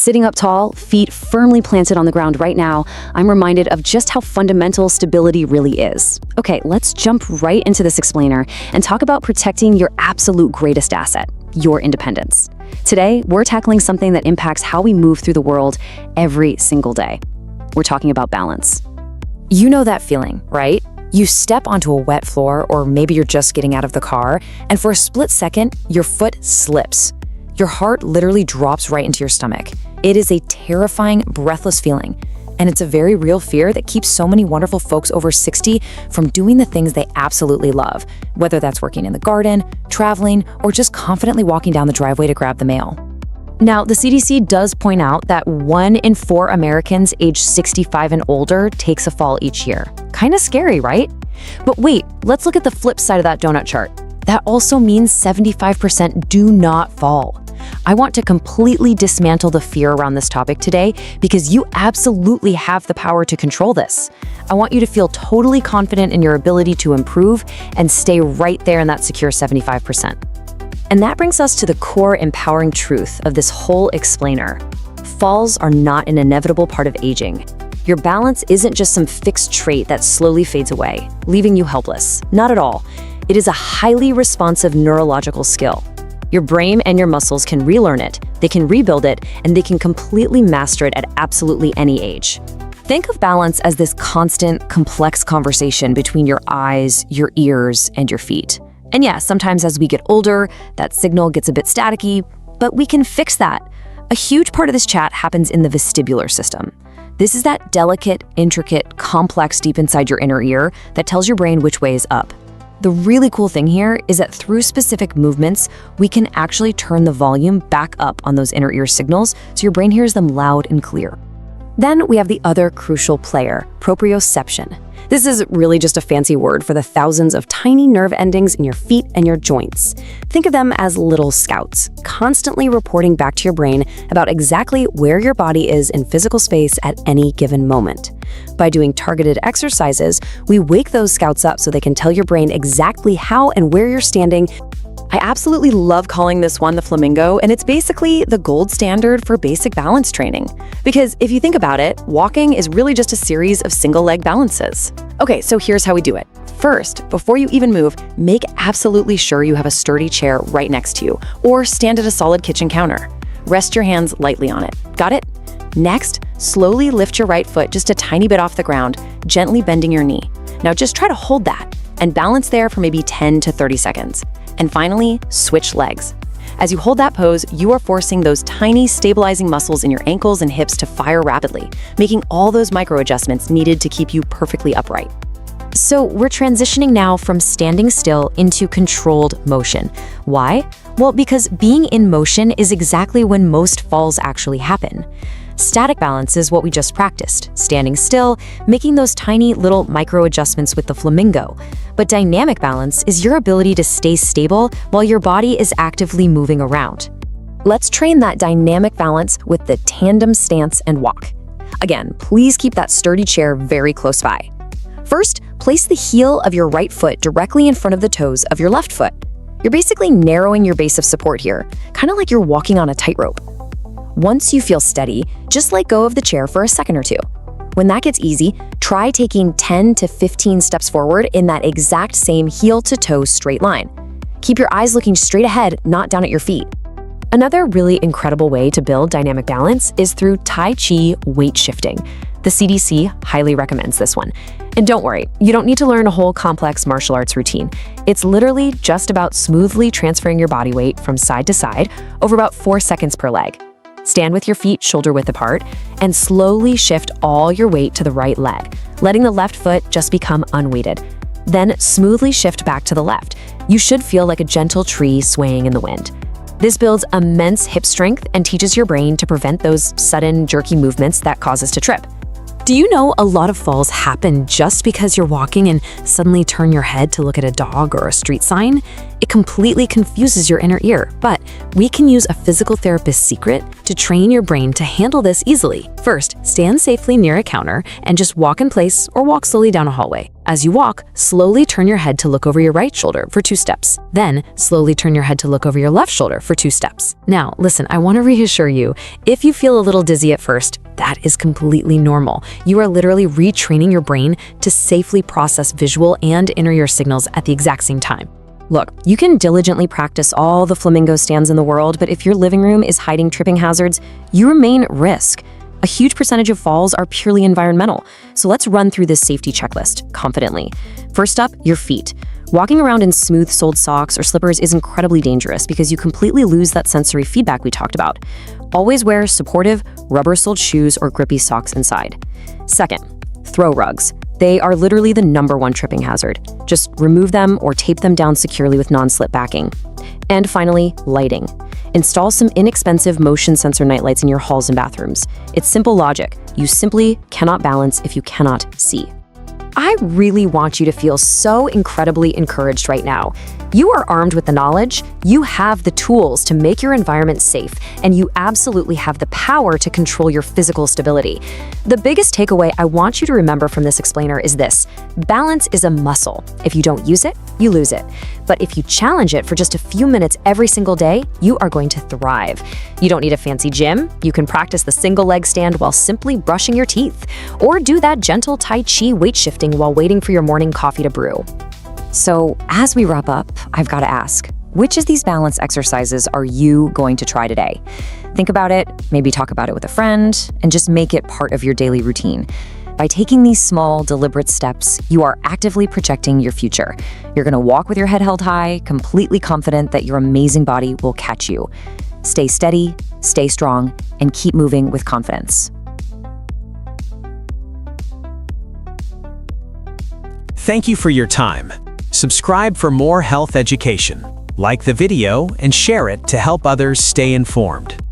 Sitting up tall, feet firmly planted on the ground right now, I'm reminded of just how fundamental stability really is. Okay, let's jump right into this explainer and talk about protecting your absolute greatest asset, your independence. Today, we're tackling something that impacts how we move through the world every single day. We're talking about balance. You know that feeling, right? You step onto a wet floor, or maybe you're just getting out of the car, and for a split second, your foot slips. Your heart literally drops right into your stomach. It is a terrifying, breathless feeling, and it's a very real fear that keeps so many wonderful folks over 60 from doing the things they absolutely love, whether that's working in the garden, traveling, or just confidently walking down the driveway to grab the mail. Now, the CDC does point out that 1 in 4 Americans aged 65 and older takes a fall each year. Kind of scary, right? But wait, let's look at the flip side of that donut chart. That also means 75% do not fall. I want to completely dismantle the fear around this topic today because you absolutely have the power to control this. I want you to feel totally confident in your ability to improve and stay right there in that secure 75%. And that brings us to the core empowering truth of this whole explainer. Falls are not an inevitable part of aging. Your balance isn't just some fixed trait that slowly fades away, leaving you helpless. Not at all. It is a highly responsive neurological skill. Your brain and your muscles can relearn it, they can rebuild it, and they can completely master it at absolutely any age. Think of balance as this constant, complex conversation between your eyes, your ears, and your feet. And yeah, sometimes as we get older, that signal gets a bit staticky, but we can fix that. A huge part of this chat happens in the vestibular system. This is that delicate, intricate, complex deep inside your inner ear that tells your brain which way is up. The really cool thing here is that through specific movements, we can actually turn the volume back up on those inner ear signals so your brain hears them loud and clear. Then we have the other crucial player, proprioception. This is really just a fancy word for the thousands of tiny nerve endings in your feet and your joints. Think of them as little scouts, constantly reporting back to your brain about exactly where your body is in physical space at any given moment. By doing targeted exercises, we wake those scouts up so they can tell your brain exactly how and where you're standing. I absolutely love calling this one the flamingo, and it's basically the gold standard for basic balance training. Because if you think about it, walking is really just a series of single leg balances. Okay, so here's how we do it. First, before you even move, make absolutely sure you have a sturdy chair right next to you, or stand at a solid kitchen counter. Rest your hands lightly on it. Got it? Next, slowly lift your right foot just a tiny bit off the ground, gently bending your knee. Now just try to hold that and balance there for maybe 10 to 30 seconds. And finally, switch legs. As you hold that pose, you are forcing those tiny stabilizing muscles in your ankles and hips to fire rapidly, making all those micro adjustments needed to keep you perfectly upright. So we're transitioning now from standing still into controlled motion. Why? Well, because being in motion is exactly when most falls actually happen. Static balance is what we just practiced, standing still, making those tiny little micro adjustments with the flamingo. But dynamic balance is your ability to stay stable while your body is actively moving around. Let's train that dynamic balance with the tandem stance and walk. Again, please keep that sturdy chair very close by. First, place the heel of your right foot directly in front of the toes of your left foot. You're basically narrowing your base of support here, kind of like you're walking on a tightrope. Once you feel steady, just let go of the chair for a second or two. When that gets easy, try taking 10 to 15 steps forward in that exact same heel-to-toe straight line. Keep your eyes looking straight ahead, not down at your feet. Another really incredible way to build dynamic balance is through Tai Chi weight shifting. The CDC highly recommends this one. And don't worry, you don't need to learn a whole complex martial arts routine. It's literally just about smoothly transferring your body weight from side to side over about 4 seconds per leg. Stand with your feet shoulder-width apart and slowly shift all your weight to the right leg, letting the left foot just become unweighted. Then smoothly shift back to the left. You should feel like a gentle tree swaying in the wind. This builds immense hip strength and teaches your brain to prevent those sudden, jerky movements that cause us to trip. Do you know a lot of falls happen just because you're walking and suddenly turn your head to look at a dog or a street sign? It completely confuses your inner ear, but we can use a physical therapist's secret to train your brain to handle this easily. First, stand safely near a counter and just walk in place or walk slowly down a hallway. As you walk, slowly turn your head to look over your right shoulder for 2 steps. Then, slowly turn your head to look over your left shoulder for 2 steps. Now, listen, I want to reassure you, if you feel a little dizzy at first, that is completely normal. You are literally retraining your brain to safely process visual and inner ear signals at the exact same time. Look, you can diligently practice all the flamingo stands in the world, but if your living room is hiding tripping hazards, you remain at risk. A huge percentage of falls are purely environmental, so let's run through this safety checklist confidently. First up, your feet. Walking around in smooth-soled socks or slippers is incredibly dangerous because you completely lose that sensory feedback we talked about. Always wear supportive, rubber-soled shoes or grippy socks inside. Second, throw rugs. They are literally the #1 tripping hazard. Just remove them or tape them down securely with non-slip backing. And finally, lighting. Install some inexpensive motion sensor nightlights in your halls and bathrooms. It's simple logic. You simply cannot balance if you cannot see. I really want you to feel so incredibly encouraged right now. You are armed with the knowledge, you have the tools to make your environment safe, and you absolutely have the power to control your physical stability. The biggest takeaway I want you to remember from this explainer is this: balance is a muscle. If you don't use it, you lose it. But if you challenge it for just a few minutes every single day, you are going to thrive. You don't need a fancy gym. You can practice the single leg stand while simply brushing your teeth, or do that gentle Tai Chi weight shifting while waiting for your morning coffee to brew. So, as we wrap up, I've got to ask, which of these balance exercises are you going to try today? Think about it, maybe talk about it with a friend, and just make it part of your daily routine. By taking these small, deliberate steps, you are actively projecting your future. You're going to walk with your head held high, completely confident that your amazing body will catch you. Stay steady, stay strong, and keep moving with confidence. Thank you for your time. Subscribe for more health education. Like the video and share it to help others stay informed.